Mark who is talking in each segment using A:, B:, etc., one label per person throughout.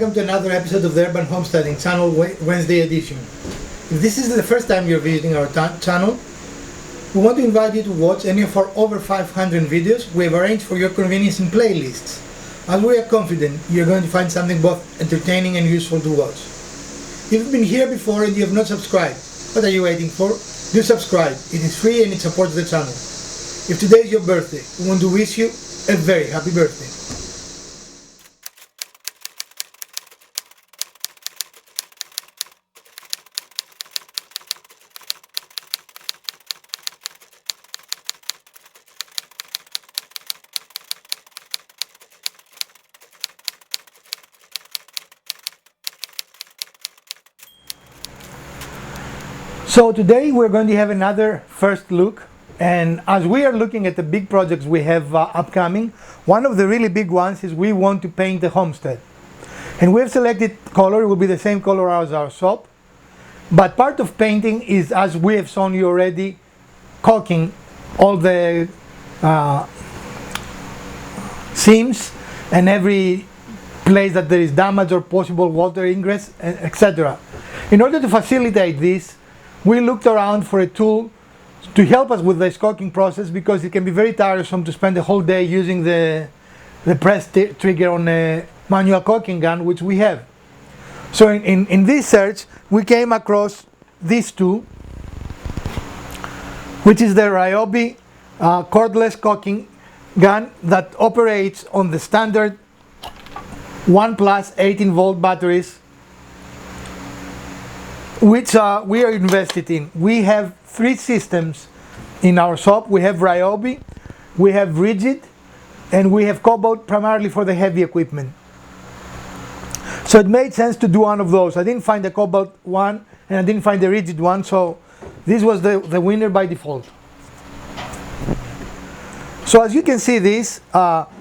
A: welcome to another episode of the Urban Homesteading Channel Wednesday edition. If this is the first time you're visiting our channel, we want to invite you to watch any of our over 500 videos we have arranged for your convenience in playlists, as we are confident you're going to find something both entertaining and useful to watch. If you've been here before and you have not subscribed, what are you waiting for? Do subscribe, it is free and it supports the channel. If today is your birthday, we want to wish you a very happy birthday. So today we're going to have another first look, and as we are looking at the big projects we have upcoming, one of the really big ones is we want to paint the homestead. And we have selected color, it will be the same color as our shop, but part of painting is, as we have shown you already, caulking all the seams and every place that there is damage or possible water ingress, etc. In order to facilitate this, we looked around for a tool to help us with this caulking process, because it can be very tiresome to spend the whole day using the press trigger on a manual caulking gun, which we have. So in this search, we came across this tool, which is the RYOBI cordless caulking gun that operates on the standard 1+ 18-volt batteries, which we are invested in. We have 3 systems in our shop. We have RYOBI, we have rigid, and we have cobalt primarily for the heavy equipment. So it made sense to do one of those. I didn't find the cobalt one and I didn't find the rigid one, so this was the winner by default. So as you can see, this,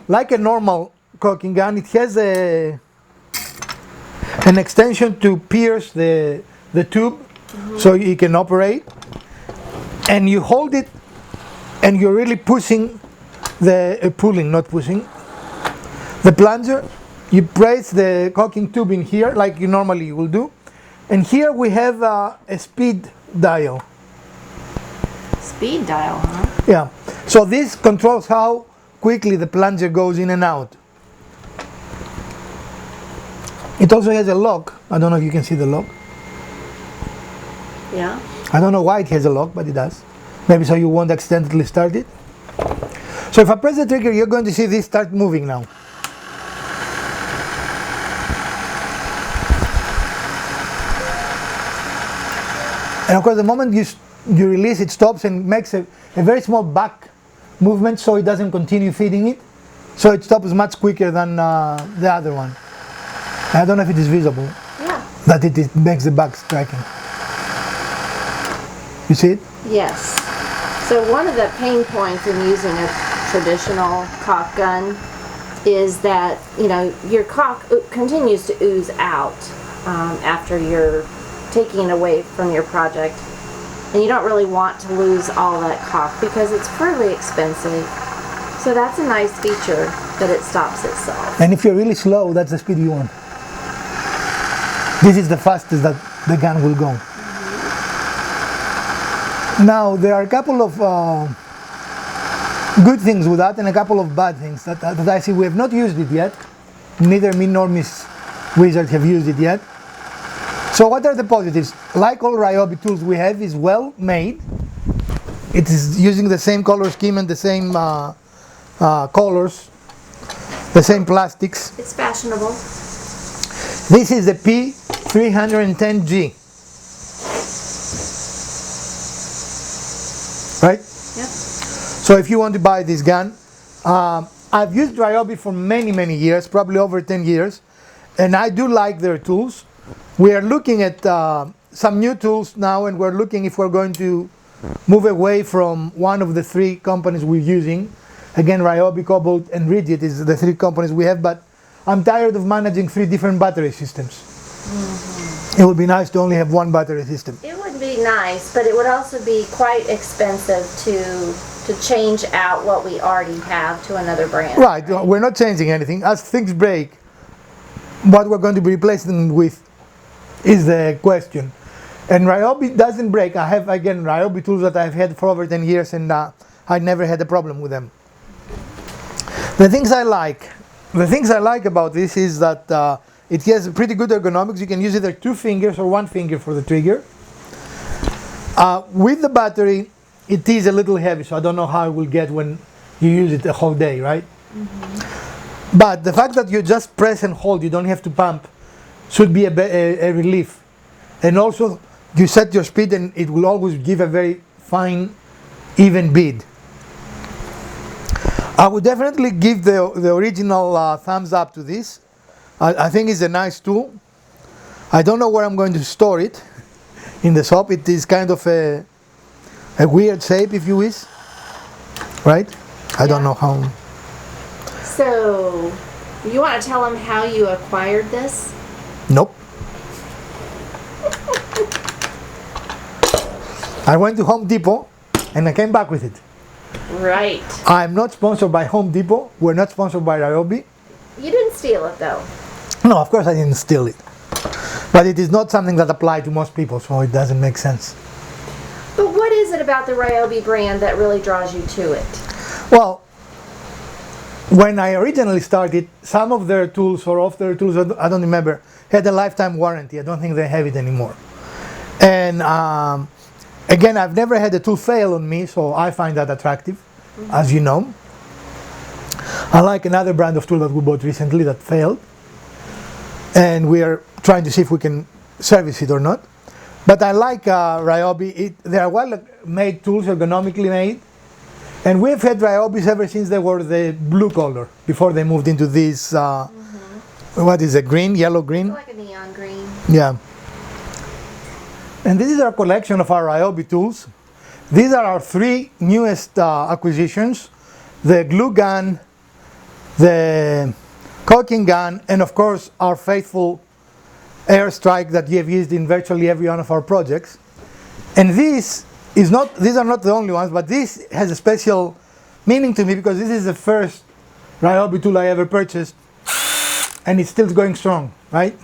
A: like a normal caulking gun, it has an extension to pierce the tube, so you can operate, and you hold it and you're really pushing pulling, not pushing, the plunger. You place the caulking tube in here like you normally will do, and here we have a speed dial.
B: Speed dial, huh?
A: Yeah, so this controls how quickly the plunger goes in and out. It also has a lock. I don't know if you can see the lock.
B: Yeah.
A: I don't know why it has a lock, but it does. Maybe so you won't accidentally start it. So if I press the trigger, you're going to see this start moving now. And of course, the moment you release, it stops and makes a very small back movement, so it doesn't continue feeding it. So it stops much quicker than the other one. I don't know if it is visible.
B: Yeah.
A: That it makes the back striking. You see it?
B: Yes. So one of the pain points in using a traditional caulk gun is that, you know, your caulk continues to ooze out after you're taking it away from your project, and you don't really want to lose all that caulk because it's fairly expensive. So that's a nice feature that it stops itself.
A: And if you're really slow, that's the speed you want. This is the fastest that the gun will go. Now, there are a couple of good things with that and a couple of bad things that I see. We have not used it yet. Neither me nor Miss Wizard have used it yet. So what are the positives? Like all RYOBI tools we have, is well made. It is using the same color scheme and the same colors, the same plastics.
B: It's fashionable.
A: This is the P310G. Right?
B: Yep.
A: So if you want to buy this gun, I've used RYOBI for many years, probably over 10 years, and I do like their tools. We are looking at some new tools now, and we're looking if we're going to move away from one of the 3 companies we're using. Again, RYOBI, Cobalt, and Rigid is the 3 companies we have, but I'm tired of managing 3 different battery systems. It would be nice to only have one battery system.
B: It would be nice, but it would also be quite expensive to change out what we already have to another brand.
A: Right, we're not changing anything. As things break, what we're going to be replacing with is the question. And RYOBI doesn't break. I have, again, RYOBI tools that I've had for over 10 years, and I never had a problem with them. The things I like about this is that it has pretty good ergonomics. You can use either 2 fingers or 1 finger for the trigger. With the battery, it is a little heavy, so I don't know how it will get when you use it the whole day, right? Mm-hmm. But the fact that you just press and hold, you don't have to pump, should be a relief. And also, you set your speed and it will always give a very fine, even bead. I would definitely give the original thumbs up to this. I think it's a nice tool. I don't know where I'm going to store it in the shop. It is kind of a weird shape, if you wish, right? I don't know how.
B: So, you want to tell them how you acquired this?
A: Nope. I went to Home Depot and I came back with it.
B: Right.
A: I'm not sponsored by Home Depot. We're not sponsored by RYOBI.
B: You didn't steal it though.
A: No, of course I didn't steal it. But it is not something that applies to most people, so it doesn't make sense.
B: But what is it about the RYOBI brand that really draws you to it?
A: Well, when I originally started, some of their tools, or of their tools, I don't remember, had a lifetime warranty. I don't think they have it anymore. And again, I've never had a tool fail on me, so I find that attractive, as you know. I like another brand of tool that we bought recently that failed, and we are trying to see if we can service it or not. But I like RYOBI. They are well-made tools, ergonomically made, and we've had RYOBIs ever since they were the blue color, before they moved into this, what is it, green, yellow-green?
B: It's like a neon green.
A: Yeah. And this is our collection of our RYOBI tools. These are our 3 newest acquisitions: the glue gun, the caulking gun, and of course our faithful airstrike that you have used in virtually every one of our projects. And these are not the only ones, but this has a special meaning to me because this is the first RYOBI tool I ever purchased, and it's still going strong, right?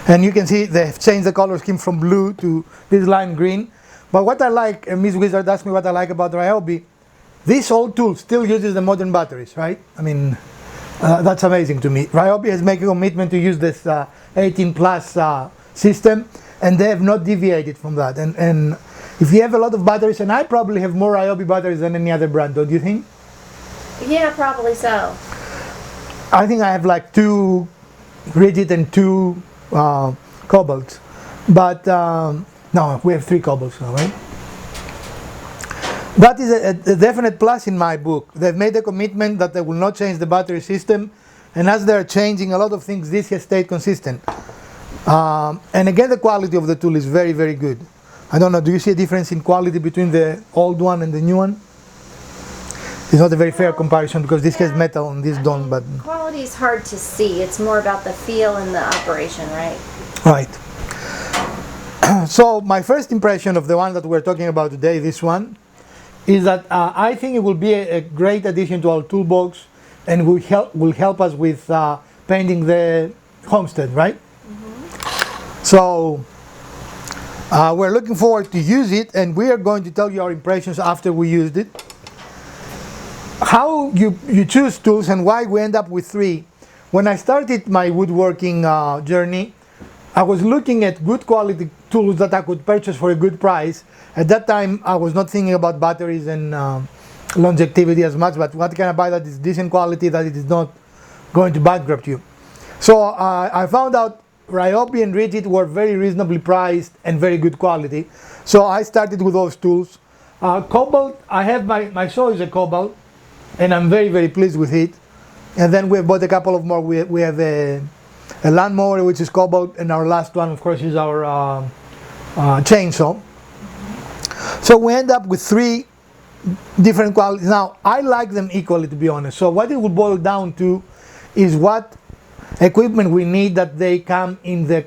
A: And you can see they've changed the color scheme from blue to this lime green. But what I like, and Ms. Wizard asked me what I like about RYOBI, this old tool still uses the modern batteries, right? I mean, that's amazing to me. RYOBI has made a commitment to use this 18 plus system, and they have not deviated from that. And if you have a lot of batteries, and I probably have more RYOBI batteries than any other brand, don't you think?
B: Yeah, probably so.
A: I think I have like 2 rigid and 2 cobalts, but no, we have 3 cobalts now, right? That is a definite plus in my book. They've made a commitment that they will not change the battery system, and as they're changing a lot of things, this has stayed consistent. And again, the quality of the tool is very, very good. I don't know, do you see a difference in quality between the old one and the new one? It's not a very fair comparison because this has metal and this don't, but...
B: Quality is hard to see. It's more about the feel and the operation, right?
A: Right. So my first impression of the one that we're talking about today, this one, is that I think it will be a great addition to our toolbox and will help us with painting the homestead, right? Mm-hmm. So we're looking forward to use it, and we are going to tell you our impressions after we used it. How you choose tools and why we end up with 3. When I started my woodworking journey, I was looking at good quality tools that I could purchase for a good price. At that time, I was not thinking about batteries and longevity as much, but what can I buy that is decent quality, that it is not going to bankrupt you? So I found out RYOBI and Rigid were very reasonably priced and very good quality. So I started with those tools. Cobalt, I have my saw is a Cobalt, and I'm very, very pleased with it. And then we bought a couple of more. We have a lawnmower, which is Cobalt, and our last one, of course, is our chainsaw. So we end up with 3 different qualities. Now, I like them equally, to be honest. So what it will boil down to is what equipment we need that they come in the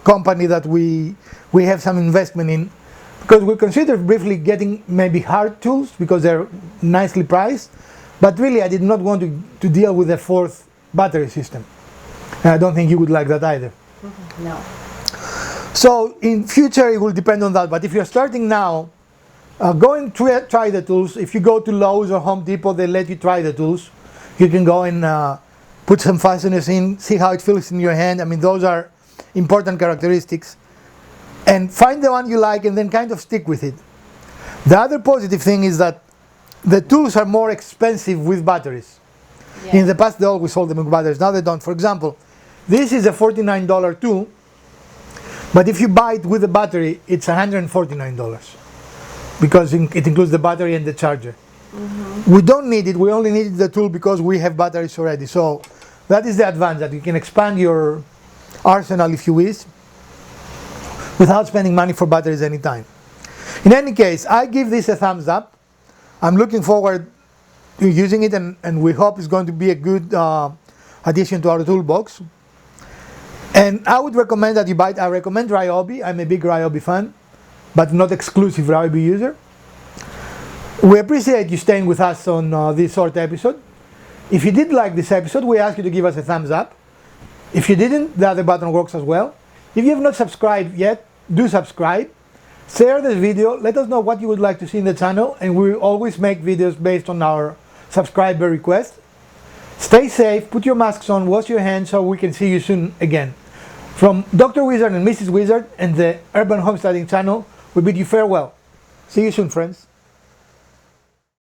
A: company that we have some investment in. Because we considered briefly getting maybe hard tools because they're nicely priced. But really, I did not want to deal with a 4th battery system. And I don't think you would like that either.
B: No.
A: So in future it will depend on that, but if you're starting now, go and try the tools. If you go to Lowe's or Home Depot, they let you try the tools. You can go and put some fasteners in, see how it feels in your hand. I mean, those are important characteristics. And find the one you like and then kind of stick with it. The other positive thing is that the tools are more expensive with batteries. Yeah. In the past they always sold them with batteries, now they don't. For example, this is a $49 tool, but if you buy it with a battery, it's $149 because it includes the battery and the charger. Mm-hmm. We don't need it, we only need the tool because we have batteries already. So that is the advantage, that you can expand your arsenal if you wish without spending money for batteries anytime. In any case, I give this a thumbs up. I'm looking forward to using it, and we hope it's going to be a good addition to our toolbox. And I would recommend that you buy it. I recommend RYOBI. I'm a big RYOBI fan, but not exclusive RYOBI user. We appreciate you staying with us on this short episode. If you did like this episode, we ask you to give us a thumbs up. If you didn't, the other button works as well. If you have not subscribed yet, do subscribe. Share this video, let us know what you would like to see in the channel, and we will always make videos based on our subscriber request. Stay safe, put your masks on, wash your hands, so we can see you soon again. From Dr. Wizard and Mrs. Wizard and the Urban Homesteading channel, we bid you farewell. See you soon, friends.